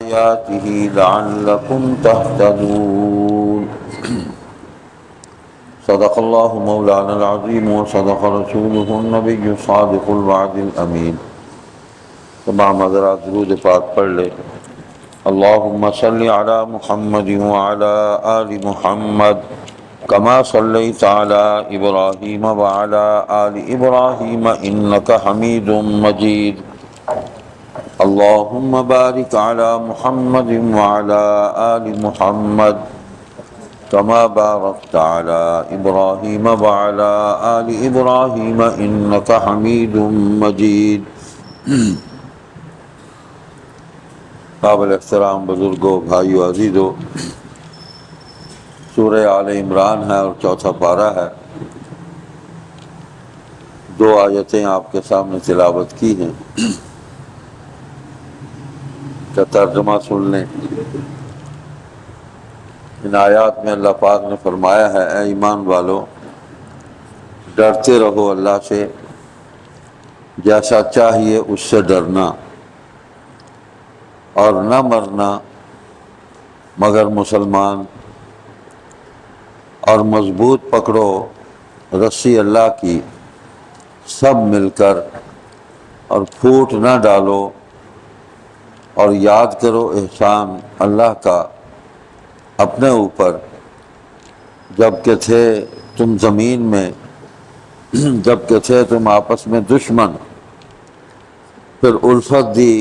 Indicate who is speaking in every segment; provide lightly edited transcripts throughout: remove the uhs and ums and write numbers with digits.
Speaker 1: آياته لعلكم تهتدون. صدق الله مولانا العظيم وصدق رسوله النبي الصادق الوعد الأمين. تمام حضرات درود پاک پڑھ لے. اللهم صل على محمد وعلى آل محمد كما صليت على إبراهيم وعلى آل إبراهيم إنك حميد مجيد. اللهم بارك على محمد وعلى آل محمد كما باركت على إبراهيم وعلى آل إبراهيم إنك حميد مجيد. قابل احترام بزرگوں، بھائیو، عزیزو، سورہ آل عمران ہے اور چوتھا پارہ ہے. 2 آیتیں آپ کے سامنے تلاوت کی ہیں، کا ترجمہ سن لیں. ان آیات میں اللہ پاک نے فرمایا ہے، اے ایمان والو، ڈرتے رہو اللہ سے جیسا چاہیے اس سے ڈرنا، اور نہ مرنا مگر مسلمان، اور مضبوط پکڑو رسی اللہ کی سب مل کر، اور پھوٹ نہ ڈالو، اور یاد کرو احسان اللہ کا اپنے اوپر، جب کہ تھے تم زمین میں، جب کہ تھے تم آپس میں دشمن، پھر الفت دی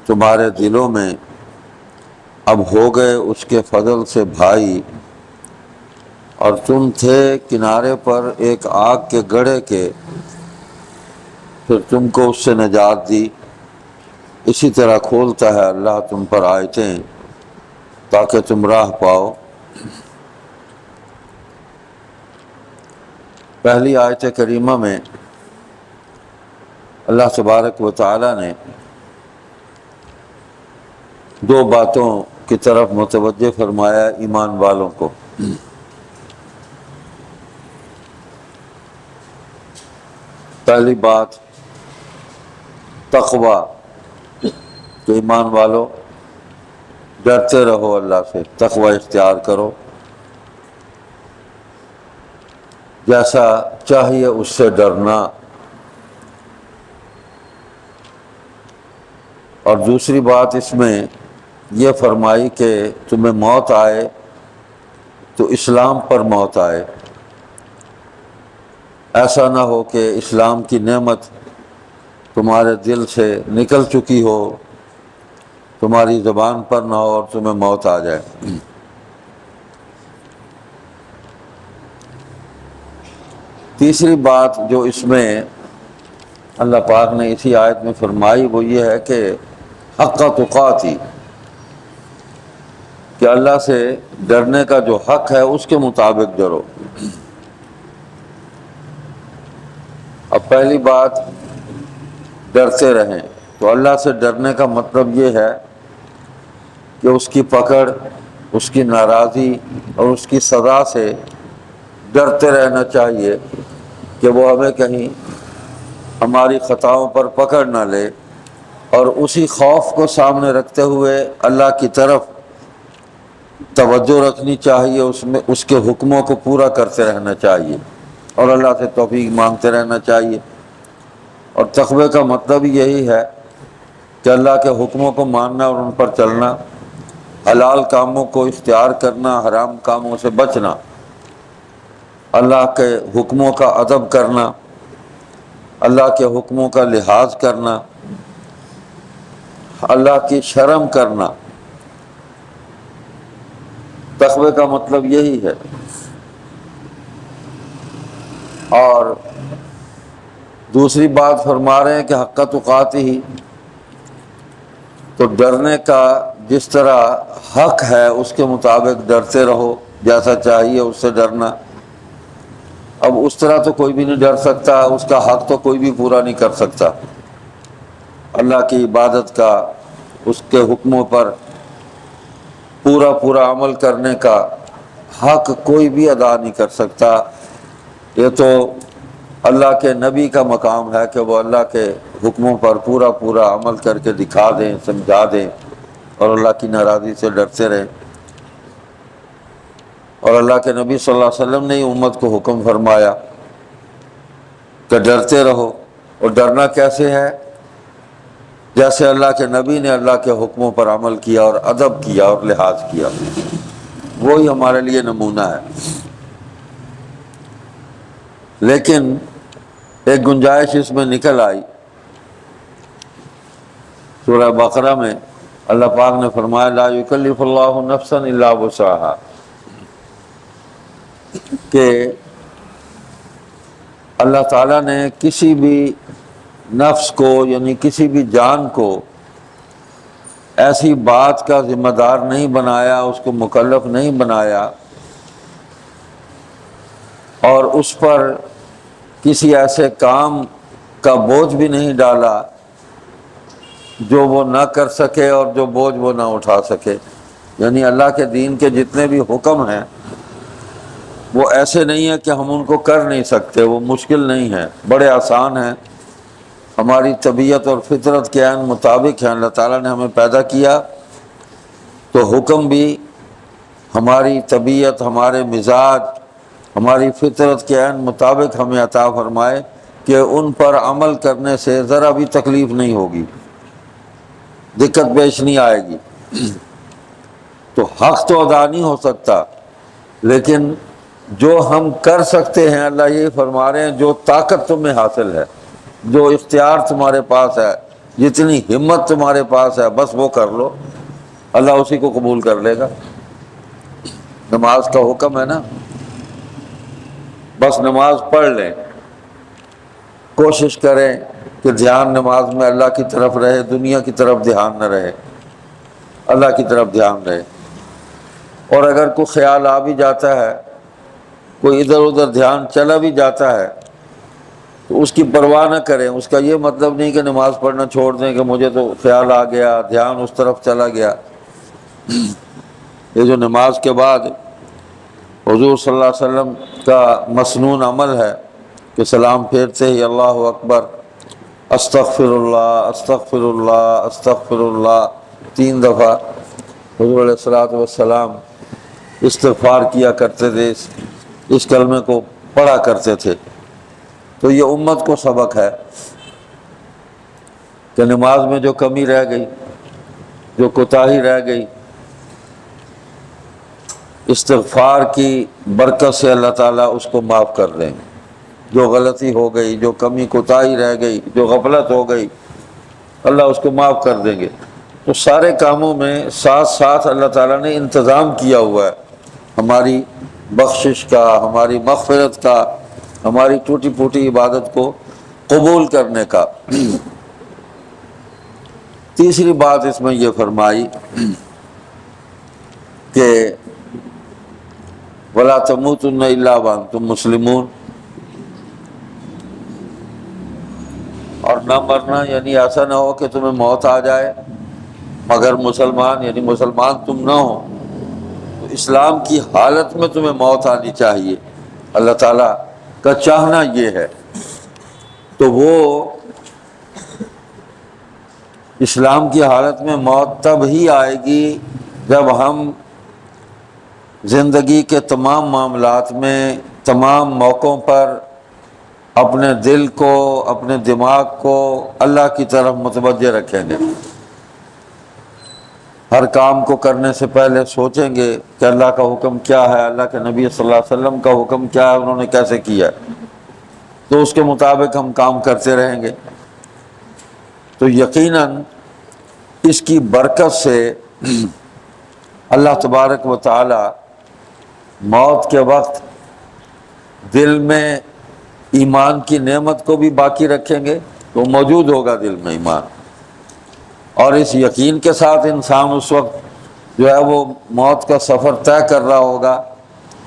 Speaker 1: تمہارے دلوں میں، اب ہو گئے اس کے فضل سے بھائی، اور تم تھے کنارے پر ایک آگ کے گڑھے کے، پھر تم کو اس سے نجات دی. اسی طرح کھولتا ہے اللہ تم پر آیتیں تاکہ تم راہ پاؤ. پہلی آیت کریمہ میں اللہ تبارک و تعالی نے 2 باتوں کی طرف متوجہ فرمایا ایمان والوں کو. پہلی بات تقوی، کہ ایمان والو ڈرتے رہو اللہ سے، تقوی اختیار کرو، جیسا چاہیے اس سے ڈرنا. اور دوسری بات اس میں یہ فرمائی کہ تمہیں موت آئے تو اسلام پر موت آئے. ایسا نہ ہو کہ اسلام کی نعمت تمہارے دل سے نکل چکی ہو، تمہاری زبان پر نہ ہو، اور تمہیں موت آ جائے. تیسری بات جو اس میں اللہ پاک نے اسی آیت میں فرمائی وہ یہ ہے کہ حق تقاتی، کہ اللہ سے ڈرنے کا جو حق ہے اس کے مطابق ڈرو. اب پہلی بات ڈرتے رہیں، تو اللہ سے ڈرنے کا مطلب یہ ہے کہ اس کی پکڑ، اس کی ناراضی اور اس کی سزا سے ڈرتے رہنا چاہیے کہ وہ ہمیں کہیں ہماری خطاؤں پر پکڑ نہ لے، اور اسی خوف کو سامنے رکھتے ہوئے اللہ کی طرف توجہ رکھنی چاہیے، اس کے حکموں کو پورا کرتے رہنا چاہیے، اور اللہ سے توفیق مانگتے رہنا چاہیے. اور تقوی کا مطلب یہی ہے کہ اللہ کے حکموں کو ماننا اور ان پر چلنا، حلال کاموں کو اختیار کرنا، حرام کاموں سے بچنا، اللہ کے حکموں کا ادب کرنا، اللہ کے حکموں کا لحاظ کرنا، اللہ کی شرم کرنا. تقوی کا مطلب یہی ہے. اور دوسری بات فرما رہے ہیں کہ حق تقاتی ہی، تو ڈرنے کا جس طرح حق ہے اس کے مطابق ڈرتے رہو، جیسا چاہیے اس سے ڈرنا. اب اس طرح تو کوئی بھی نہیں ڈر سکتا، اس کا حق تو کوئی بھی پورا نہیں کر سکتا. اللہ کی عبادت کا، اس کے حکموں پر پورا عمل کرنے کا حق کوئی بھی ادا نہیں کر سکتا. یہ تو اللہ کے نبی کا مقام ہے کہ وہ اللہ کے حکموں پر پورا عمل کر کے دکھا دیں، سمجھا دیں، اور اللہ کی ناراضی سے ڈرتے رہیں۔ اور اللہ کے نبی صلی اللہ علیہ وسلم نے ہی امت کو حکم فرمایا کہ ڈرتے رہو۔ اور ڈرنا کیسے ہے؟ جیسے اللہ کے نبی نے اللہ کے حکموں پر عمل کیا اور ادب کیا اور لحاظ کیا، وہی ہمارے لیے نمونہ ہے۔ لیکن ایک گنجائش اس میں نکل آئی۔ سورہ بقرہ میں اللہ پاک نے فرمایا لا یکلف اللہ نفسا الا وسعها، کہ اللہ تعالیٰ نے کسی بھی نفس کو یعنی کسی بھی جان کو ایسی بات کا ذمہ دار نہیں بنایا، اس کو مکلف نہیں بنایا، اور اس پر کسی ایسے کام کا بوجھ بھی نہیں ڈالا جو وہ نہ کر سکے اور جو بوجھ وہ نہ اٹھا سکے۔ یعنی اللہ کے دین کے جتنے بھی حکم ہیں وہ ایسے نہیں ہیں کہ ہم ان کو کر نہیں سکتے، وہ مشکل نہیں ہیں، بڑے آسان ہیں، ہماری طبیعت اور فطرت کے عین مطابق ہیں۔ اللہ تعالیٰ نے ہمیں پیدا کیا تو حکم بھی ہماری طبیعت، ہمارے مزاج، ہماری فطرت کے عین مطابق ہمیں عطا فرمائے کہ ان پر عمل کرنے سے ذرا بھی تکلیف نہیں ہوگی، دقت پیش نہیں آئے گی۔ تو حق تو ادا نہیں ہو سکتا، لیکن جو ہم کر سکتے ہیں، اللہ یہ فرما رہے ہیں جو طاقت تمہیں حاصل ہے، جو اختیار تمہارے پاس ہے، جتنی ہمت تمہارے پاس ہے، بس وہ کر لو، اللہ اسی کو قبول کر لے گا۔ نماز کا حکم ہے نا، بس نماز پڑھ لیں، کوشش کریں کہ دھیان نماز میں اللہ کی طرف رہے، دنیا کی طرف دھیان نہ رہے، اللہ کی طرف دھیان رہے۔ اور اگر کوئی خیال آ بھی جاتا ہے، کوئی ادھر ادھر دھیان چلا بھی جاتا ہے، تو اس کی پرواہ نہ کریں۔ اس کا یہ مطلب نہیں کہ نماز پڑھنا چھوڑ دیں کہ مجھے تو خیال آ گیا، دھیان اس طرف چلا گیا۔ یہ جو نماز کے بعد حضور صلی اللہ علیہ وسلم کا مسنون عمل ہے کہ سلام پھیرتے ہی اللہ اکبر، استغفر اللہ استغفر اللہ استغفر اللہ 3 دفعہ حضور علیہ الصلوۃ والسلام استغفار کیا کرتے تھے، اس کلمے کو پڑھا کرتے تھے۔ تو یہ امت کو سبق ہے کہ نماز میں جو کمی رہ گئی، جو کوتاہی رہ گئی، استغفار کی برکت سے اللہ تعالیٰ اس کو معاف کر دیں گے۔ جو غلطی ہو گئی، جو کمی کوتاہی رہ گئی، جو غفلت ہو گئی، اللہ اس کو معاف کر دیں گے۔ تو سارے کاموں میں ساتھ ساتھ اللہ تعالیٰ نے انتظام کیا ہوا ہے ہماری بخشش کا، ہماری مغفرت کا، ہماری ٹوٹی پھوٹی عبادت کو قبول کرنے کا۔ تیسری بات اس میں یہ فرمائی کہ وَلَا تَمُوتُنَّ إِلَّا وَأَنْتُمْ مُسْلِمُونَ، اور نہ مرنا یعنی ایسا نہ ہو کہ تمہیں موت آ جائے مگر مسلمان، یعنی مسلمان تم نہ ہو تو اسلام کی حالت میں تمہیں موت آنی چاہیے۔ اللہ تعالیٰ کا چاہنا یہ ہے۔ تو وہ اسلام کی حالت میں موت تب ہی آئے گی جب ہم زندگی کے تمام معاملات میں، تمام موقعوں پر اپنے دل کو، اپنے دماغ کو اللہ کی طرف متوجہ رکھیں گے۔ ہر کام کو کرنے سے پہلے سوچیں گے کہ اللہ کا حکم کیا ہے، اللہ کے نبی صلی اللہ علیہ وسلم کا حکم کیا ہے، انہوں نے کیسے کیا ہے، تو اس کے مطابق ہم کام کرتے رہیں گے۔ تو یقیناً اس کی برکت سے اللہ تبارک و تعالی موت کے وقت دل میں ایمان کی نعمت کو بھی باقی رکھیں گے، تو موجود ہوگا دل میں ایمان، اور اس یقین کے ساتھ انسان اس وقت جو ہے وہ موت کا سفر طے کر رہا ہوگا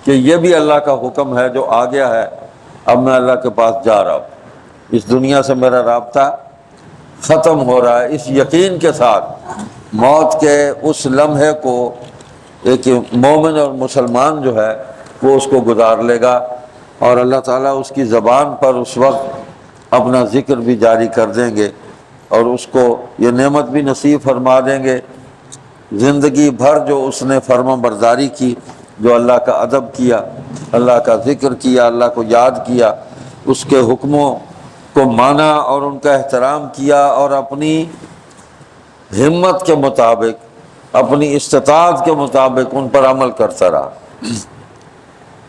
Speaker 1: کہ یہ بھی اللہ کا حکم ہے جو آ گیا ہے، اب میں اللہ کے پاس جا رہا ہوں، اس دنیا سے میرا رابطہ ختم ہو رہا ہے۔ اس یقین کے ساتھ موت کے اس لمحے کو ایک مومن اور مسلمان جو ہے وہ اس کو گزار لے گا، اور اللہ تعالیٰ اس کی زبان پر اس وقت اپنا ذکر بھی جاری کر دیں گے، اور اس کو یہ نعمت بھی نصیب فرما دیں گے زندگی بھر جو اس نے فرما برداری کی، جو اللہ کا ادب کیا، اللہ کا ذکر کیا، اللہ کو یاد کیا، اس کے حکموں کو مانا اور ان کا احترام کیا، اور اپنی ہمت کے مطابق، اپنی استطاعت کے مطابق ان پر عمل کرتا رہا،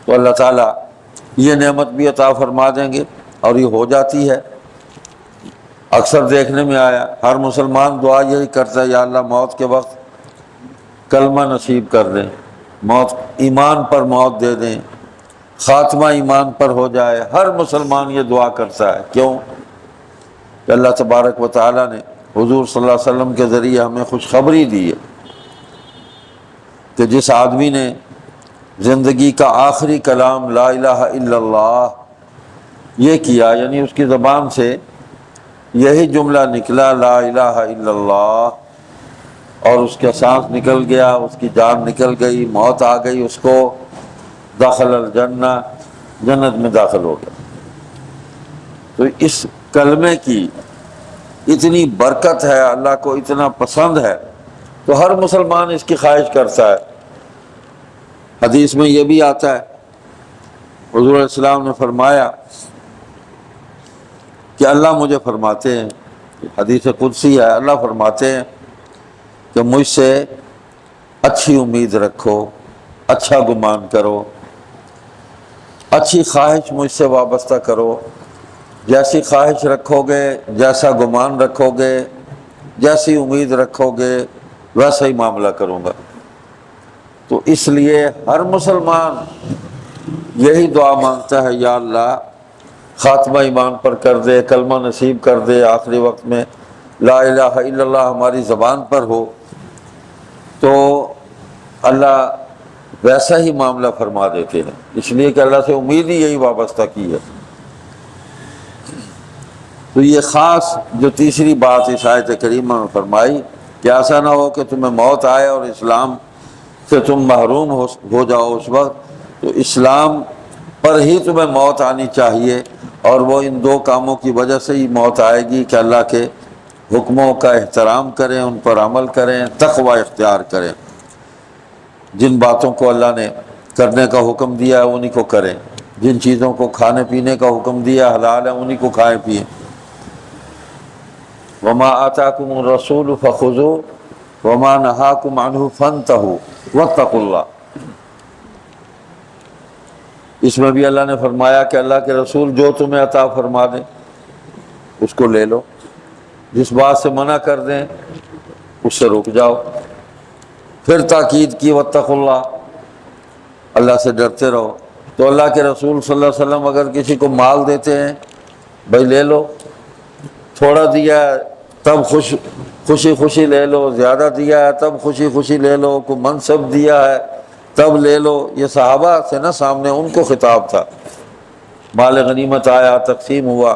Speaker 1: تو اللہ تعالیٰ یہ نعمت بھی عطا فرما دیں گے، اور یہ ہو جاتی ہے۔ اکثر دیکھنے میں آیا ہر مسلمان دعا یہی کرتا ہے، یا اللہ موت کے وقت کلمہ نصیب کر دیں، موت ایمان پر موت دے دیں، خاتمہ ایمان پر ہو جائے۔ ہر مسلمان یہ دعا کرتا ہے، کیوں؟ کہ اللہ تبارک و تعالیٰ نے حضور صلی اللہ علیہ وسلم کے ذریعے ہمیں خوشخبری دی ہے کہ جس آدمی نے زندگی کا آخری کلام لا الہ الا اللہ یہ کیا، یعنی اس کی زبان سے یہی جملہ نکلا لا الہ الا اللہ، اور اس کا سانس نکل گیا، اس کی جان نکل گئی، موت آ گئی اس کو، دخل الجنہ، جنت میں داخل ہو گیا۔ تو اس کلمے کی اتنی برکت ہے، اللہ کو اتنا پسند ہے، تو ہر مسلمان اس کی خواہش کرتا ہے۔ حدیث میں یہ بھی آتا ہے، حضور علیہ السلام نے فرمایا کہ اللہ مجھے فرماتے ہیں، حدیث قدسی ہے، اللہ فرماتے ہیں کہ مجھ سے اچھی امید رکھو، اچھا گمان کرو، اچھی خواہش مجھ سے وابستہ کرو، جیسی خواہش رکھو گے، جیسا گمان رکھو گے، جیسی امید رکھو گے، ویسا ہی معاملہ کروں گا۔ تو اس لیے ہر مسلمان یہی دعا مانگتا ہے، یا اللہ خاتمہ ایمان پر کر دے، کلمہ نصیب کر دے، آخری وقت میں لا الہ الا اللہ ہماری زبان پر ہو، تو اللہ ویسا ہی معاملہ فرما دیتے ہیں، اس لیے کہ اللہ سے امید ہی یہی وابستہ کی ہے۔ تو یہ خاص جو تیسری بات اس آیت کریمہ میں فرمائی کہ ایسا نہ ہو کہ تمہیں موت آئے اور اسلام سے تم محروم ہو جاؤ اس وقت، تو اسلام پر ہی تمہیں موت آنی چاہیے، اور وہ ان دو کاموں کی وجہ سے ہی موت آئے گی کہ اللہ کے حکموں کا احترام کریں، ان پر عمل کریں، تقوی اختیار کریں، جن باتوں کو اللہ نے کرنے کا حکم دیا ہے انہی کو کریں، جن چیزوں کو کھانے پینے کا حکم دیا حلال ہے انہی کو کھائیں پئیں۔ وما آتاکم الرسول فخذوہ وما نہاکم عنہ فانتہوا واتقوا اللہ۔ اس میں بھی اللہ نے فرمایا کہ اللہ کے رسول جو تمہیں عطا فرما دیں اس کو لے لو، جس بات سے منع کر دیں اس سے رک جاؤ۔ پھر تاکید کی واتقوا اللہ، اللہ سے ڈرتے رہو۔ تو اللہ کے رسول صلی اللہ علیہ وسلم اگر کسی کو مال دیتے ہیں، بھائی لے لو، تھوڑا دیا ہے تب خوشی خوشی لے لو، زیادہ دیا ہے تب خوشی خوشی لے لو، کوئی منصب دیا ہے تب لے لو۔ یہ صحابہ سے نا سامنے ان کو خطاب تھا، مال غنیمت آیا، تقسیم ہوا،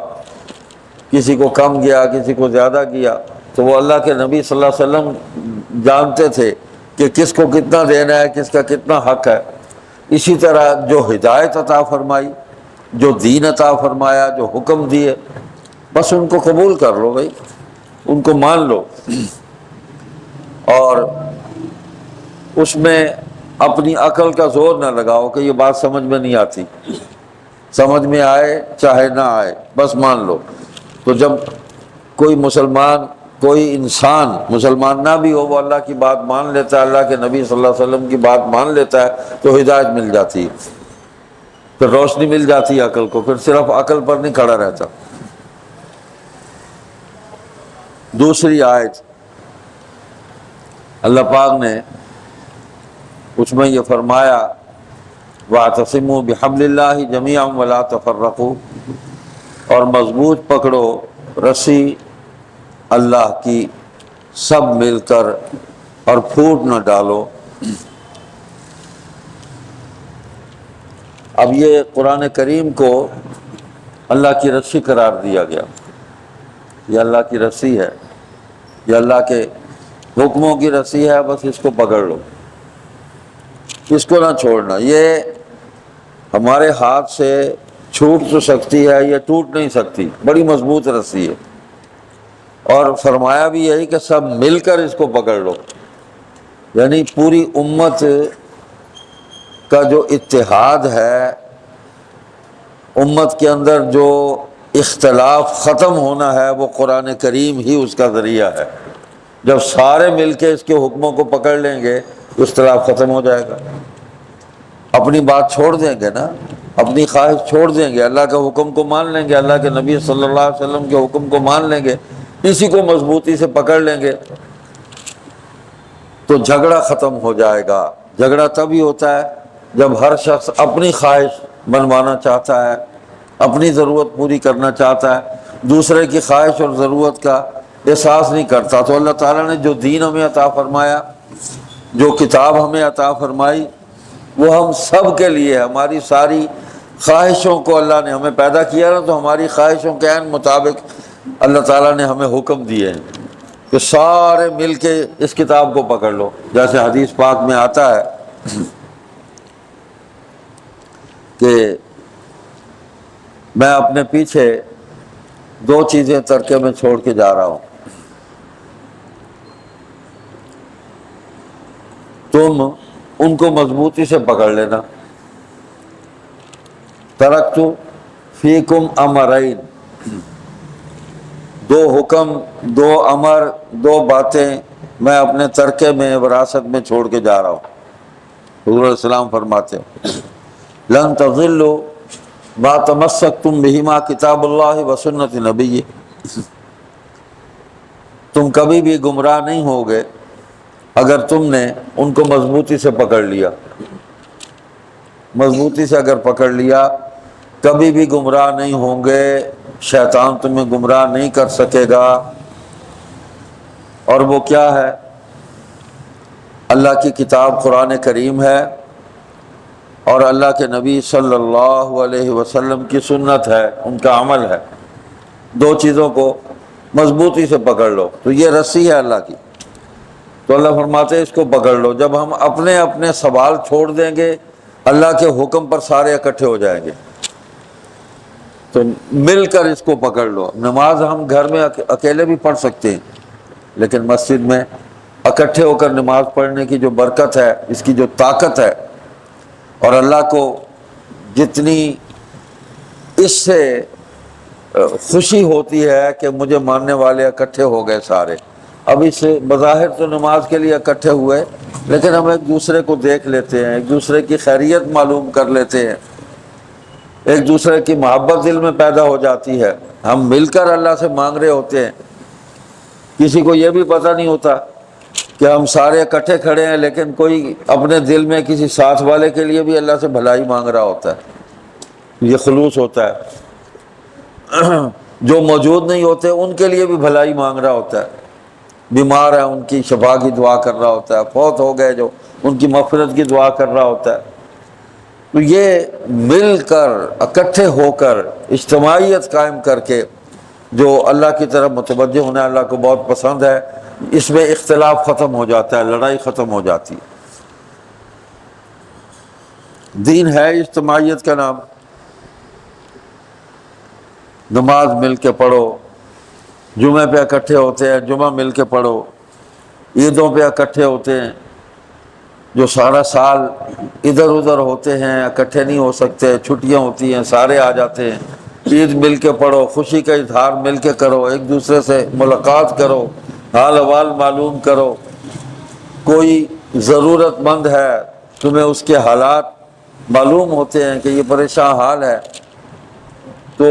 Speaker 1: کسی کو کم گیا، کسی کو زیادہ گیا، تو وہ اللہ کے نبی صلی اللہ علیہ وسلم جانتے تھے کہ کس کو کتنا دینا ہے، کس کا کتنا حق ہے۔ اسی طرح جو ہدایت عطا فرمائی، جو دین عطا فرمایا، جو حکم دیے، بس ان کو قبول کر لو بھائی، ان کو مان لو، اور اس میں اپنی عقل کا زور نہ لگاؤ کہ یہ بات سمجھ میں نہیں آتی، سمجھ میں آئے چاہے نہ آئے بس مان لو۔ تو جب کوئی مسلمان، کوئی انسان مسلمان نہ بھی ہو، وہ اللہ کی بات مان لیتا ہے، اللہ کے نبی صلی اللہ علیہ وسلم کی بات مان لیتا ہے، تو ہدایت مل جاتی ہے، پھر روشنی مل جاتی ہے عقل کو، پھر صرف عقل پر نہیں کھڑا رہتا۔ دوسری آیت اللہ پاک نے اس میں یہ فرمایا وَاعْتَصِمُوا بِحَبْلِ اللَّهِ جَمِيعًا وَلَا تَفَرَّقُوا، اور مضبوط پکڑو رسی اللہ کی سب مل کر، اور پھوٹ نہ ڈالو۔ اب یہ قرآن کریم کو اللہ کی رسی قرار دیا گیا، یہ اللہ کی رسی ہے، یہ اللہ کے حکموں کی رسی ہے، بس اس کو پکڑ لو، اس کو نہ چھوڑنا۔ یہ ہمارے ہاتھ سے چھوٹ تو سکتی ہے، یہ ٹوٹ نہیں سکتی، بڑی مضبوط رسی ہے، اور فرمایا بھی یہی کہ سب مل کر اس کو پکڑ لو۔ یعنی پوری امت کا جو اتحاد ہے، امت کے اندر جو اختلاف ختم ہونا ہے، وہ قرآن کریم ہی اس کا ذریعہ ہے۔ جب سارے مل کے اس کے حکموں کو پکڑ لیں گے تو اختلاف ختم ہو جائے گا۔ اپنی بات چھوڑ دیں گے نا، اپنی خواہش چھوڑ دیں گے، اللہ کے حکم کو مان لیں گے، اللہ کے نبی صلی اللہ علیہ وسلم کے حکم کو مان لیں گے، اسی کو مضبوطی سے پکڑ لیں گے تو جھگڑا ختم ہو جائے گا۔ جھگڑا تبھی ہوتا ہے جب ہر شخص اپنی خواہش منوانا چاہتا ہے، اپنی ضرورت پوری کرنا چاہتا ہے، دوسرے کی خواہش اور ضرورت کا احساس نہیں کرتا۔ تو اللہ تعالیٰ نے جو دین ہمیں عطا فرمایا، جو کتاب ہمیں عطا فرمائی، وہ ہم سب کے لیے ہے۔ ہماری ساری خواہشوں کو اللہ نے ہمیں پیدا کیا نا، تو ہماری خواہشوں کے عین مطابق اللہ تعالیٰ نے ہمیں حکم دیے ہیں کہ سارے مل کے اس کتاب کو پکڑ لو۔ جیسے حدیث پاک میں آتا ہے کہ میں اپنے پیچھے 2 چیزیں ترکے میں چھوڑ کے جا رہا ہوں، تم ان کو مضبوطی سے پکڑ لینا۔ ترکت فیکم امرین، 2 حکم، 2 امر، 2 باتیں میں اپنے ترکے میں، وراثت میں چھوڑ کے جا رہا ہوں۔ حضور علیہ السلام فرماتے ہیں لن تضلوا ما تمسکتم بہما کتاب اللہ و سنت نبی، تم کبھی بھی گمراہ نہیں ہوگے اگر تم نے ان کو مضبوطی سے پکڑ لیا۔ مضبوطی سے اگر پکڑ لیا کبھی بھی گمراہ نہیں ہوں گے، شیطان تمہیں گمراہ نہیں کر سکے گا۔ اور وہ کیا ہے؟ اللہ کی کتاب قرآن کریم ہے اور اللہ کے نبی صلی اللہ علیہ وسلم کی سنت ہے، ان کا عمل ہے۔ 2 چیزوں کو مضبوطی سے پکڑ لو، تو یہ رسی ہے اللہ کی۔ تو اللہ فرماتے ہیں اس کو پکڑ لو۔ جب ہم اپنے اپنے سوال چھوڑ دیں گے، اللہ کے حکم پر سارے اکٹھے ہو جائیں گے، تو مل کر اس کو پکڑ لو۔ نماز ہم گھر میں اکیلے بھی پڑھ سکتے ہیں، لیکن مسجد میں اکٹھے ہو کر نماز پڑھنے کی جو برکت ہے، اس کی جو طاقت ہے، اور اللہ کو جتنی اس سے خوشی ہوتی ہے کہ مجھے ماننے والے اکٹھے ہو گئے سارے۔ اب اس بظاہر تو نماز کے لیے اکٹھے ہوئے، لیکن ہم ایک دوسرے کو دیکھ لیتے ہیں، ایک دوسرے کی خیریت معلوم کر لیتے ہیں، ایک دوسرے کی محبت دل میں پیدا ہو جاتی ہے۔ ہم مل کر اللہ سے مانگ رہے ہوتے ہیں، کسی کو یہ بھی پتہ نہیں ہوتا کہ ہم سارے اکٹھے کھڑے ہیں، لیکن کوئی اپنے دل میں کسی ساتھ والے کے لیے بھی اللہ سے بھلائی مانگ رہا ہوتا ہے۔ یہ خلوص ہوتا ہے۔ جو موجود نہیں ہوتے ان کے لیے بھی بھلائی مانگ رہا ہوتا ہے، بیمار ہے ان کی شفا کی دعا کر رہا ہوتا ہے، فوت ہو گئے جو ان کی مغفرت کی دعا کر رہا ہوتا ہے۔ تو یہ مل کر اکٹھے ہو کر اجتماعیت قائم کر کے جو اللہ کی طرف متوجہ ہونا اللہ کو بہت پسند ہے، اس میں اختلاف ختم ہو جاتا ہے، لڑائی ختم ہو جاتی ہے۔ دین ہے اجتماعیت کا نام۔ نماز مل کے پڑھو، جمعے پہ اکٹھے ہوتے ہیں، جمعہ مل کے پڑھو، عیدوں پہ اکٹھے ہوتے ہیں، جو سارا سال ادھر ادھر ہوتے ہیں اکٹھے نہیں ہو سکتے، چھٹیاں ہوتی ہیں سارے آ جاتے ہیں، عید مل کے پڑھو، خوشی کا اظہار مل کے کرو، ایک دوسرے سے ملاقات کرو، حال احوال معلوم کرو۔ کوئی ضرورت مند ہے، تمہیں اس کے حالات معلوم ہوتے ہیں کہ یہ پریشان حال ہے، تو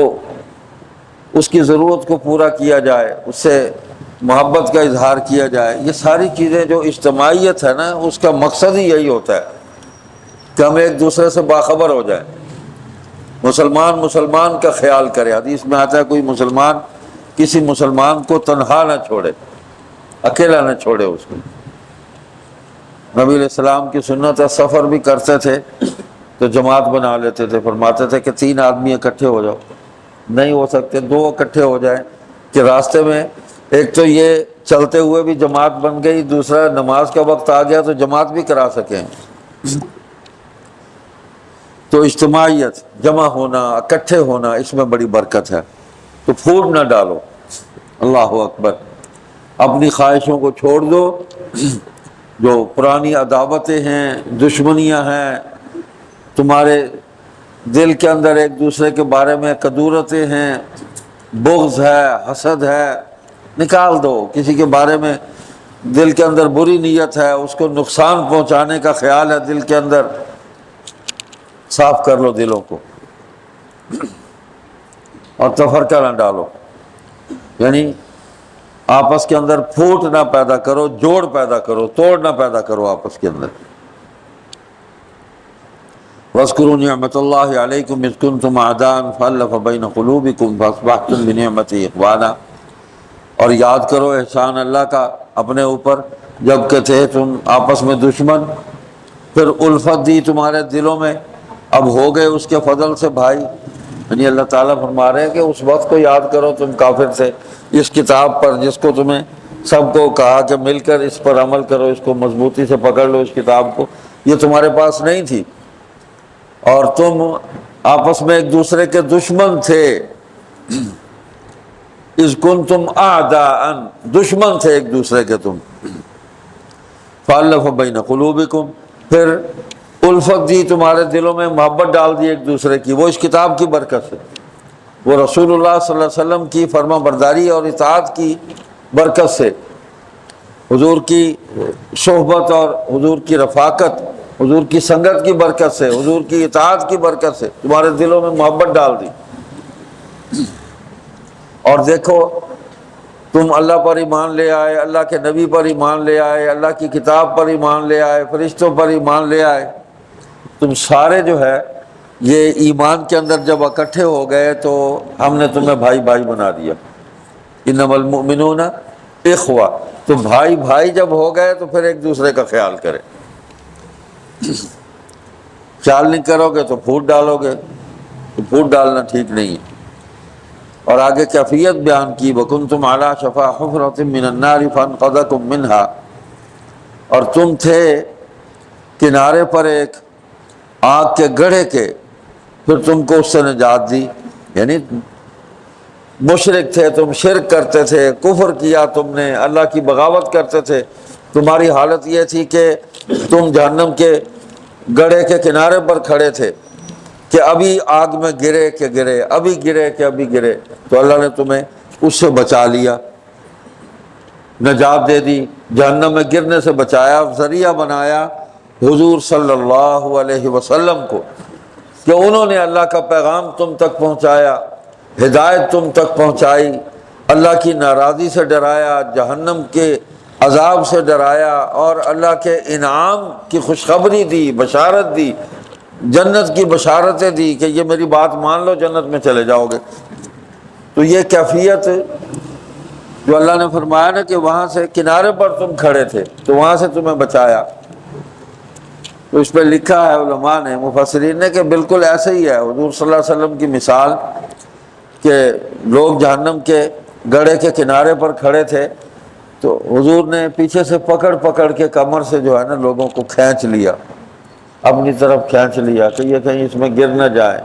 Speaker 1: اس کی ضرورت کو پورا کیا جائے، اس سے محبت کا اظہار کیا جائے۔ یہ ساری چیزیں جو اجتماعیت ہے نا، اس کا مقصد ہی یہی ہوتا ہے کہ ہم ایک دوسرے سے باخبر ہو جائیں، مسلمان کا خیال کرے۔ حدیث میں آتا ہے کوئی مسلمان کسی مسلمان کو تنہا نہ چھوڑے، اکیلا نہ چھوڑے اس کو۔ نبی علیہ السلام کی سنت ہے، سفر بھی کرتے تھے تو جماعت بنا لیتے تھے، فرماتے تھے کہ 3 آدمی اکٹھے ہو جاؤ، نہیں ہو سکتے 2 اکٹھے ہو جائیں کہ راستے میں ایک تو یہ چلتے ہوئے بھی جماعت بن گئی، دوسرا نماز کا وقت آ گیا تو جماعت بھی کرا سکیں۔ تو اجتماعیت، جمع ہونا، اکٹھے ہونا، اس میں بڑی برکت ہے۔ تو پھوٹ نہ ڈالو، اللہ اکبر، اپنی خواہشوں کو چھوڑ دو جو پرانی عداوتیں ہیں، دشمنیاں ہیں، تمہارے دل کے اندر ایک دوسرے کے بارے میں کدورتیں ہیں، بغض ہے، حسد ہے، نکال دو۔ کسی کے بارے میں دل کے اندر بری نیت ہے، اس کو نقصان پہنچانے کا خیال ہے دل کے اندر، صاف کر لو دلوں کو اور تفرقہ نہ ڈالو، یعنی آپس کے اندر پھوٹ نہ پیدا کرو، جوڑ پیدا کرو، توڑ نہ پیدا کرو آپس کے اندر۔ وَاذْكُرُوا نِعْمَةَ اللَّهِ عَلَيْكُمْ إِذْ كُنْتُمْ أَعْدَاءً فَأَلَّفَ بَيْنَ قُلُوبِكُمْ فَأَصْبَحْتُمْ بِنِعْمَتِهِ إِخْوَانًا، اور یاد کرو احسان اللہ کا اپنے اوپر، جب کہ تھے تم آپس میں دشمن، پھر الفت دی تمہارے دلوں میں، اب ہو گئے اس کے فضل سے بھائی۔ یعنی اللہ تعالیٰ فرما رہے ہیں کہ اس وقت کو یاد کرو تم کافر تھے، اس کتاب پر جس کو تمہیں سب کو کہا کہ مل کر اس پر عمل کرو، اس کو مضبوطی سے پکڑ لو، اس کتاب کو، یہ تمہارے پاس نہیں تھی اور تم آپس میں ایک دوسرے کے دشمن تھے۔ اذ کنتم اعداء، دشمن تھے ایک دوسرے کے تم، فالف بین قلوبکم، پھر الفت دی تمہارے دلوں میں، محبت ڈال دی ایک دوسرے کی، وہ اس کتاب کی برکت سے، وہ رسول اللہ صلی اللہ علیہ وسلم کی فرما برداری اور اطاعت کی برکت سے، حضور کی صحبت اور حضور کی رفاقت، حضور کی سنگت کی برکت سے، حضور کی اطاعت کی برکت سے تمہارے دلوں میں محبت ڈال دی۔ اور دیکھو تم اللہ پر ایمان لے آئے، اللہ کے نبی پر ایمان لے آئے، اللہ کی کتاب پر ایمان لے آئے، فرشتوں پر ایمان لے آئے، تم سارے جو ہے یہ ایمان کے اندر جب اکٹھے ہو گئے تو ہم نے تمہیں بھائی بھائی بنا دیا۔ انما المؤمنون اخوہ، تو بھائی بھائی جب ہو گئے تو پھر ایک دوسرے کا خیال کرے، خیال نہیں کرو گے تو پھوٹ ڈالو گے، تو پھوٹ ڈالنا ٹھیک نہیں ہے۔ اور آگے کیفیت بیان کی، وَكُنْتُمْ عَلَىٰ شَفَا حُفْرَةٍ مِّنَ النَّارِ فَانْقَذَكُم مِّنْهَا، اور تم تھے کنارے پر ایک آگ کے گڑھے کے، پھر تم کو اس سے نجات دی۔ یعنی مشرک تھے تم، شرک کرتے تھے، کفر کیا تم نے، اللہ کی بغاوت کرتے تھے، تمہاری حالت یہ تھی کہ تم جہنم کے گڑھے کے کنارے پر کھڑے تھے کہ ابھی آگ میں گرے کہ گرے، ابھی گرے کہ ابھی گرے، تو اللہ نے تمہیں اس سے بچا لیا، نجات دے دی، جہنم میں گرنے سے بچایا، ذریعہ بنایا حضور صلی اللہ علیہ وسلم کو کہ انہوں نے اللہ کا پیغام تم تک پہنچایا، ہدایت تم تک پہنچائی، اللہ کی ناراضی سے ڈرایا، جہنم کے عذاب سے ڈرایا، اور اللہ کے انعام کی خوشخبری دی، بشارت دی، جنت کی بشارتیں دی کہ یہ میری بات مان لو جنت میں چلے جاؤ گے۔ تو یہ کیفیت جو اللہ نے فرمایا نا کہ وہاں سے کنارے پر تم کھڑے تھے تو وہاں سے تمہیں بچایا، تو اس پہ لکھا ہے علماء نے، مفسرین نے، کہ بالکل ایسے ہی ہے حضور صلی اللہ علیہ وسلم کی مثال کہ لوگ جہنم کے گڑھے کے کنارے پر کھڑے تھے تو حضور نے پیچھے سے پکڑ پکڑ کے کمر سے جو ہے نا لوگوں کو کھینچ لیا، اپنی طرف کھینچ لیا کہ یہ کہیں اس میں گر نہ جائے،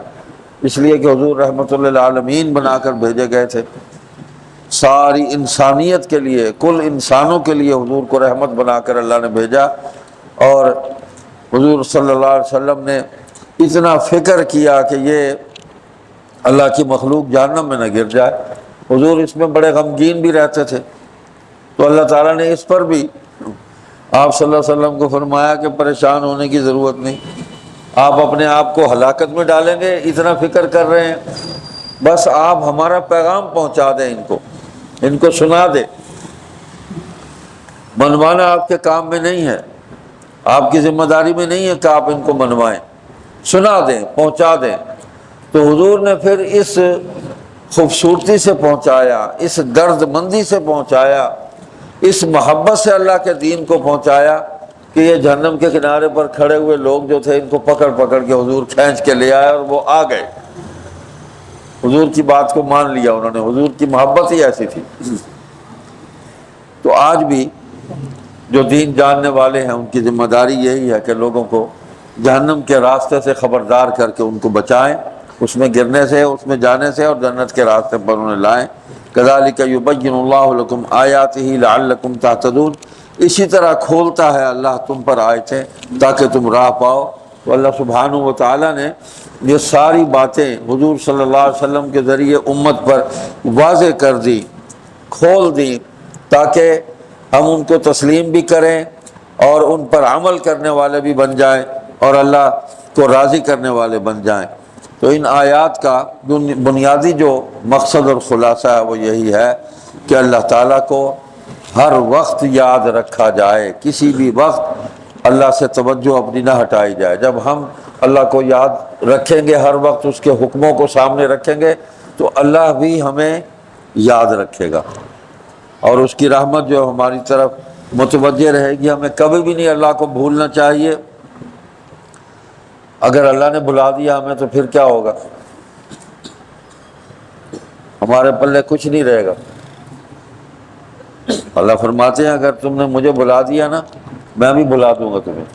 Speaker 1: اس لیے کہ حضور رحمت للعالمین بنا کر بھیجے گئے تھے، ساری انسانیت کے لیے، کل انسانوں کے لیے حضور کو رحمت بنا کر اللہ نے بھیجا۔ اور حضور صلی اللہ علیہ وسلم نے اتنا فکر کیا کہ یہ اللہ کی مخلوق جہنم میں نہ گر جائے، حضور اس میں بڑے غمگین بھی رہتے تھے، تو اللہ تعالیٰ نے اس پر بھی آپ صلی اللہ علیہ وسلم کو فرمایا کہ پریشان ہونے کی ضرورت نہیں، آپ اپنے آپ کو ہلاکت میں ڈالیں گے، اتنا فکر کر رہے ہیں، بس آپ ہمارا پیغام پہنچا دیں، ان کو سنا دیں، منوانا آپ کے کام میں نہیں ہے، آپ کی ذمہ داری میں نہیں ہے کہ آپ ان کو منوائیں، سنا دیں، پہنچا دیں۔ تو حضور نے پھر اس خوبصورتی سے پہنچایا، اس درد مندی سے پہنچایا، اس محبت سے اللہ کے دین کو پہنچایا کہ یہ جہنم کے کنارے پر کھڑے ہوئے لوگ جو تھے ان کو پکڑ پکڑ کے حضور کھینچ کے لے آئے اور وہ آ گئے، حضور کی بات کو مان لیا انہوں نے، حضور کی محبت ہی ایسی تھی۔ تو آج بھی جو دین جاننے والے ہیں ان کی ذمہ داری یہی ہے کہ لوگوں کو جہنم کے راستے سے خبردار کر کے ان کو بچائیں، اس میں گرنے سے، اس میں جانے سے، اور جنت کے راستے پر انہیں لائیں۔ کذالک یبین اللہ لکم آیاتہ لعلکم تہتدون، اسی طرح کھولتا ہے اللہ تم پر آیتیں تاکہ تم راہ پاؤ۔ تو اللہ سبحانہ و تعالیٰ نے یہ ساری باتیں حضور صلی اللہ علیہ وسلم کے ذریعے امت پر واضح کر دی، کھول دی، تاکہ ہم ان کو تسلیم بھی کریں اور ان پر عمل کرنے والے بھی بن جائیں اور اللہ کو راضی کرنے والے بن جائیں۔ تو ان آیات کا بنیادی جو مقصد اور خلاصہ ہے وہ یہی ہے کہ اللہ تعالیٰ کو ہر وقت یاد رکھا جائے، کسی بھی وقت اللہ سے توجہ اپنی نہ ہٹائی جائے۔ جب ہم اللہ کو یاد رکھیں گے، ہر وقت اس کے حکموں کو سامنے رکھیں گے، تو اللہ بھی ہمیں یاد رکھے گا، اور اس کی رحمت جو ہماری طرف متوجہ رہے گی۔ ہمیں کبھی بھی نہیں اللہ کو بھولنا چاہیے۔ اگر اللہ نے بھلا دیا ہمیں تو پھر کیا ہوگا؟ ہمارے پلے کچھ نہیں رہے گا۔ اللہ فرماتے ہیں اگر تم نے مجھے بھلا دیا نا، میں بھی بھلا دوں گا تمہیں۔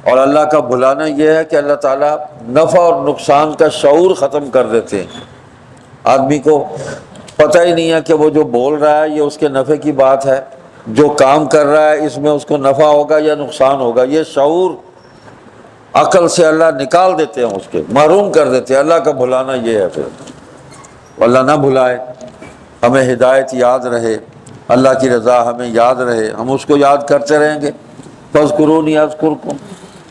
Speaker 1: اور اللہ کا بھلانا یہ ہے کہ اللہ تعالیٰ نفع اور نقصان کا شعور ختم کر دیتے ہیں۔ آدمی کو پتہ ہی نہیں ہے کہ وہ جو بول رہا ہے یہ اس کے نفع کی بات ہے، جو کام کر رہا ہے اس میں اس کو نفع ہوگا یا نقصان ہوگا، یہ شعور عقل سے اللہ نکال دیتے ہیں، اس کے محروم کر دیتے ہیں۔ اللہ کا بھلانا یہ ہے۔ پھر اللہ نہ بھلائے، ہمیں ہدایت یاد رہے، اللہ کی رضا ہمیں یاد رہے، ہم اس کو یاد کرتے رہیں گے۔ فاذکرونی اذکرکم،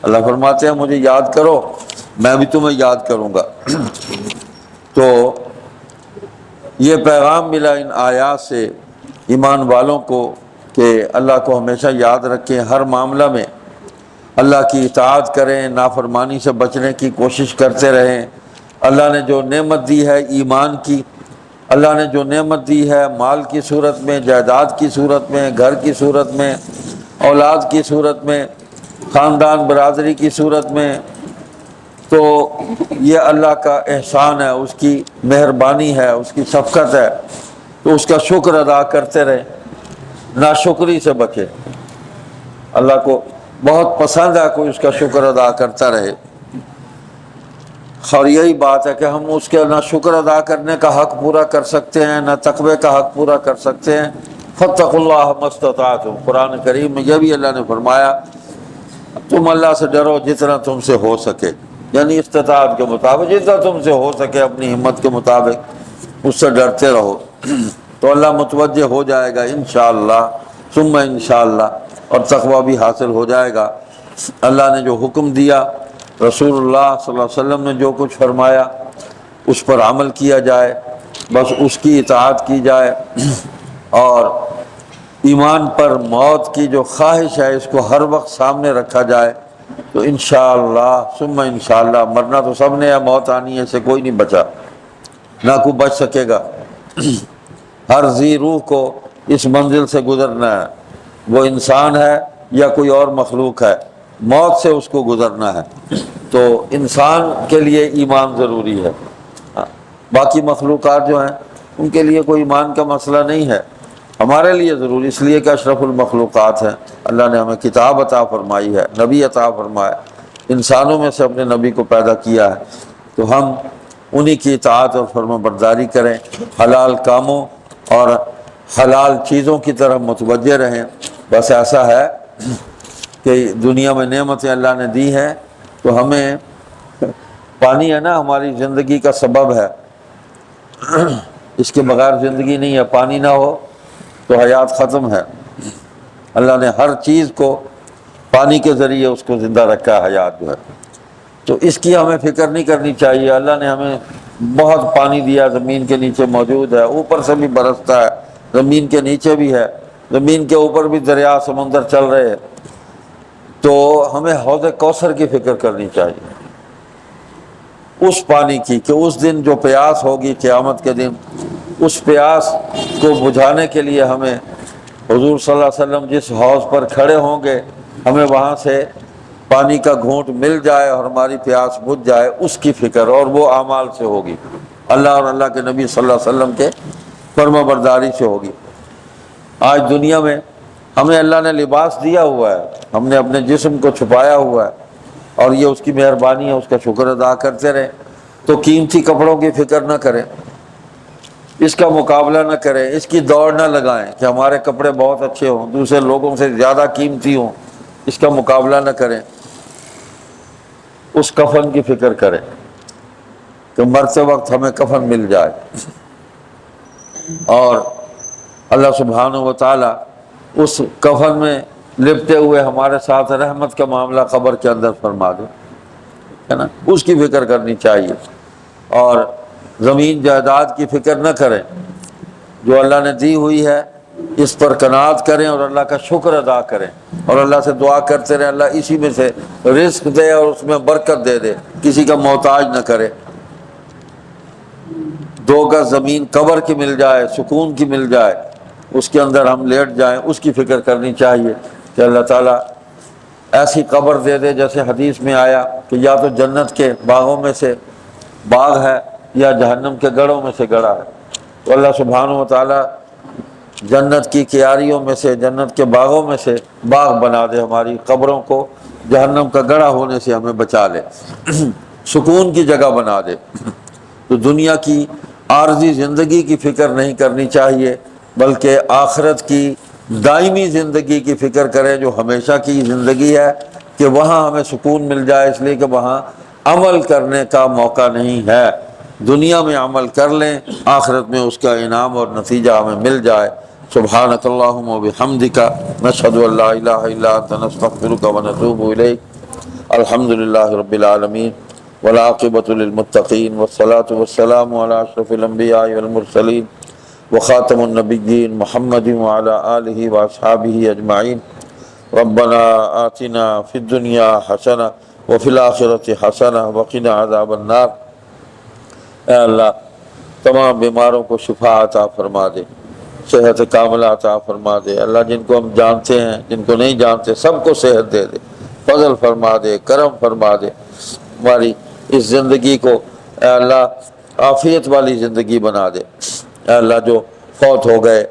Speaker 1: اللہ فرماتے ہیں مجھے یاد کرو میں بھی تمہیں یاد کروں گا۔ تو یہ پیغام ملا ان آیات سے ایمان والوں کو کہ اللہ کو ہمیشہ یاد رکھیں، ہر معاملہ میں اللہ کی اطاعت کریں، نافرمانی سے بچنے کی کوشش کرتے رہیں۔ اللہ نے جو نعمت دی ہے ایمان کی، اللہ نے جو نعمت دی ہے مال کی صورت میں، جائیداد کی صورت میں، گھر کی صورت میں، اولاد کی صورت میں، خاندان برادری کی صورت میں، تو یہ اللہ کا احسان ہے، اس کی مہربانی ہے، اس کی شفقت ہے۔ تو اس کا شکر ادا کرتے رہیں، ناشکری سے بچے۔ اللہ کو بہت پسند ہے کوئی اس کا شکر ادا کرتا رہے، اور یہی بات ہے کہ ہم اس کے نہ شکر ادا کرنے کا حق پورا کر سکتے ہیں، نہ تقوی کا حق پورا کر سکتے ہیں۔ فاتقوا اللہ ما استطعتم، قرآن کریم میں یہ بھی اللہ نے فرمایا تم اللہ سے ڈرو جتنا تم سے ہو سکے، یعنی استطاعت کے مطابق جتنا تم سے ہو سکے، اپنی ہمت کے مطابق اس سے ڈرتے رہو، تو اللہ متوجہ ہو جائے گا انشاءاللہ ثم انشاءاللہ، اور تقوی بھی حاصل ہو جائے گا۔ اللہ نے جو حکم دیا، رسول اللہ صلی اللہ علیہ وسلم نے جو کچھ فرمایا اس پر عمل کیا جائے، بس اس کی اطاعت کی جائے، اور ایمان پر موت کی جو خواہش ہے اس کو ہر وقت سامنے رکھا جائے، تو انشاءاللہ ثم انشاءاللہ، مرنا تو سب نے ہے، موت آنی ہے، اس سے کوئی نہیں بچا، نہ کوئی بچ سکے گا۔ ہر ذی روح کو اس منزل سے گزرنا ہے، وہ انسان ہے یا کوئی اور مخلوق ہے، موت سے اس کو گزرنا ہے۔ تو انسان کے لیے ایمان ضروری ہے، باقی مخلوقات جو ہیں ان کے لیے کوئی ایمان کا مسئلہ نہیں ہے، ہمارے لیے ضروری، اس لیے کہ اشرف المخلوقات ہیں، اللہ نے ہمیں کتاب عطا فرمائی ہے، نبی عطا فرمایا، انسانوں میں سے اپنے نبی کو پیدا کیا ہے، تو ہم انہی کی اطاعت اور فرما برداری کریں، حلال کاموں اور حلال چیزوں کی طرف متوجہ رہیں۔ بس ایسا ہے کہ دنیا میں نعمتیں اللہ نے دی ہیں، تو ہمیں پانی ہے نا ہماری زندگی کا سبب ہے، اس کے بغیر زندگی نہیں ہے، پانی نہ ہو تو حیات ختم ہے۔ اللہ نے ہر چیز کو پانی کے ذریعے اس کو زندہ رکھا ہے، حیات جو ہے، تو اس کی ہمیں فکر نہیں کرنی چاہیے۔ اللہ نے ہمیں بہت پانی دیا، زمین کے نیچے موجود ہے، اوپر سے بھی برستا ہے، زمین کے نیچے بھی ہے، زمین کے اوپر بھی دریا سمندر چل رہے ہیں، تو ہمیں حوض کوثر کی فکر کرنی چاہیے، اس پانی کی کہ اس دن جو پیاس ہوگی قیامت کے دن، اس پیاس کو بجھانے کے لیے ہمیں حضور صلی اللہ علیہ وسلم جس حوض پر کھڑے ہوں گے، ہمیں وہاں سے پانی کا گھونٹ مل جائے اور ہماری پیاس بجھ جائے، اس کی فکر، اور وہ اعمال سے ہوگی، اللہ اور اللہ کے نبی صلی اللہ علیہ وسلم کے فرما برداری سے ہوگی۔ آج دنیا میں ہمیں اللہ نے لباس دیا ہوا ہے، ہم نے اپنے جسم کو چھپایا ہوا ہے، اور یہ اس کی مہربانی ہے، اس کا شکر ادا کرتے رہیں۔ تو قیمتی کپڑوں کی فکر نہ کریں، اس کا مقابلہ نہ کریں، اس کی دوڑ نہ لگائیں کہ ہمارے کپڑے بہت اچھے ہوں، دوسرے لوگوں سے زیادہ قیمتی ہوں، اس کا مقابلہ نہ کریں۔ اس کفن کی فکر کریں کہ مرتے وقت ہمیں کفن مل جائے، اور اللہ سبحانہ و تعالی اس کفن میں لپٹے ہوئے ہمارے ساتھ رحمت کا معاملہ قبر کے اندر فرما دے، ہے نا، اس کی فکر کرنی چاہیے۔ اور زمین جائیداد کی فکر نہ کریں، جو اللہ نے دی ہوئی ہے اس پر قناعت کریں اور اللہ کا شکر ادا کریں، اور اللہ سے دعا کرتے رہیں اللہ اسی میں سے رزق دے اور اس میں برکت دے دے، کسی کا محتاج نہ کرے۔ 2 گز زمین قبر کی مل جائے، سکون کی مل جائے، اس کے اندر ہم لیٹ جائیں، اس کی فکر کرنی چاہیے کہ اللہ تعالیٰ ایسی قبر دے دے جیسے حدیث میں آیا کہ یا تو جنت کے باغوں میں سے باغ ہے یا جہنم کے گڑھوں میں سے گڑھا ہے۔ تو اللہ سبحانہ و تعالیٰ جنت کی کیاریوں میں سے، جنت کے باغوں میں سے باغ بنا دے، ہماری قبروں کو جہنم کا گڑھا ہونے سے ہمیں بچا لے، سکون کی جگہ بنا دے۔ تو دنیا کی عارضی زندگی کی فکر نہیں کرنی چاہیے، بلکہ آخرت کی دائمی زندگی کی فکر کریں جو ہمیشہ کی زندگی ہے، کہ وہاں ہمیں سکون مل جائے، اس لیے کہ وہاں عمل کرنے کا موقع نہیں ہے۔ دنیا میں عمل کر لیں، آخرت میں اس کا انعام اور نتیجہ ہمیں مل جائے۔ سبحانک اللہم و بحمدک، نشہد ان لا الہ الا انت، نستغفرک و نتوب الیک۔ الحمدللہ رب العالمین، والعاقبۃ للمتقین، والصلاة والسلام علی اشرف الانبیاء والمرسلین وخاتم النبیین محمد وعلی آلہ واصحابہ اجمعین۔ ربنا آتنا فی الدنیا حسنہ وفی الآخرۃ حسنہ وقنا عذاب النار۔ اے اللہ تمام بیماروں کو شفا عطا فرما دے، صحت کاملہ عطا فرما دے۔ اللہ جن کو ہم جانتے ہیں، جن کو نہیں جانتے، سب کو صحت دے دے، فضل فرما دے، کرم فرما دے۔ ہماری اس زندگی کو اے اللہ عافیت والی زندگی بنا دے۔ اے اللہ جو فوت ہو گئے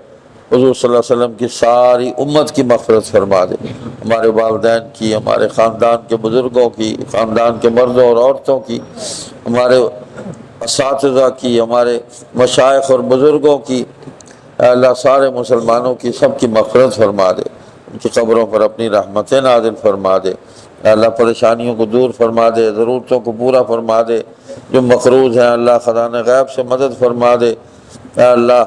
Speaker 1: حضور صلی اللہ علیہ وسلم کی ساری امت کی مغفرت فرما دے، ہمارے والدین کی، ہمارے خاندان کے بزرگوں کی، خاندان کے مردوں اور عورتوں کی، ہمارے اساتذہ کی، ہمارے مشائخ اور بزرگوں کی، اے اللہ سارے مسلمانوں کی، سب کی مغفرت فرما دے، ان کی قبروں پر اپنی رحمتیں نازل فرما دے۔ اے اللہ پریشانیوں کو دور فرما دے، ضرورتوں کو پورا فرما دے، جو مقروض ہیں اللہ خزانہ غیب سے مدد فرما دے۔ اے اللہ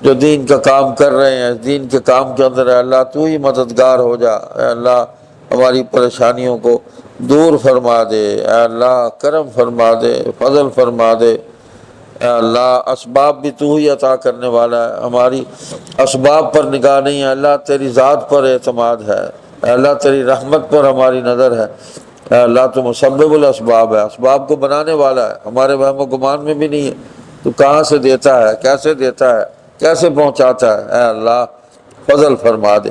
Speaker 1: جو دین کا کام کر رہے ہیں، دین کے کام کے اندر اے اللہ تو ہی مددگار ہو جا۔ اے اللہ ہماری پریشانیوں کو دور فرما دے، اے اللہ کرم فرما دے، فضل فرما دے۔ اے اللہ اسباب بھی تو ہی عطا کرنے والا ہے، ہماری اسباب پر نگاہ نہیں ہے اللہ، تیری ذات پر اعتماد ہے۔ اے اللہ تیری رحمت پر ہماری نظر ہے۔ اے اللہ تو مسبب الاسباب ہے، اسباب کو بنانے والا ہے، ہمارے وہم و گمان میں بھی نہیں ہے۔ تو کہاں سے دیتا ہے، کیسے دیتا ہے، کیسے پہنچاتا ہے؟ اے اللہ فضل فرما دے،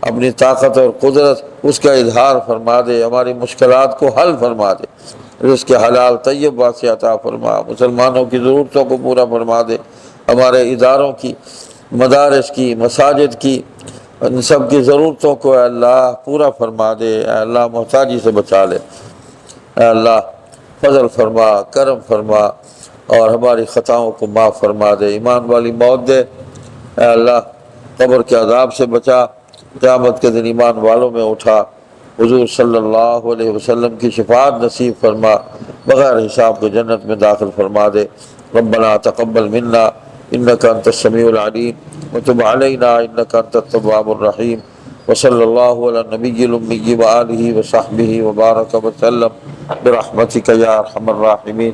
Speaker 1: اپنی طاقت اور قدرت اس کا اظہار فرما دے، ہماری مشکلات کو حل فرما دے، رزق حلال طیب واسع عطا فرما، مسلمانوں کی ضرورتوں کو پورا فرما دے، ہمارے اداروں کی، مدارس کی، مساجد کی، ان سب کی ضرورتوں کو اے اللہ پورا فرما دے۔ اے اللہ محتاجی سے بچا لے، اے اللہ فضل فرما، کرم فرما، اور ہماری خطاؤں کو معاف فرما دے، ایمان والی موت دے۔ اے اللہ قبر کے عذاب سے بچا، قیامت کے دن ایمان والوں میں اٹھا، حضور صلی اللہ علیہ وسلم کی شفاعت نصیب فرما، بغیر حساب کے جنت میں داخل فرما دے۔ ربنا تقبل منا انک انت السمیع العلیم وتب علینا انک انت التواب الرحیم، وصلی اللہ علی النبی الامی وآلہ وصحبہ وبارک وسلم برحمتک یا ارحم الراحمین۔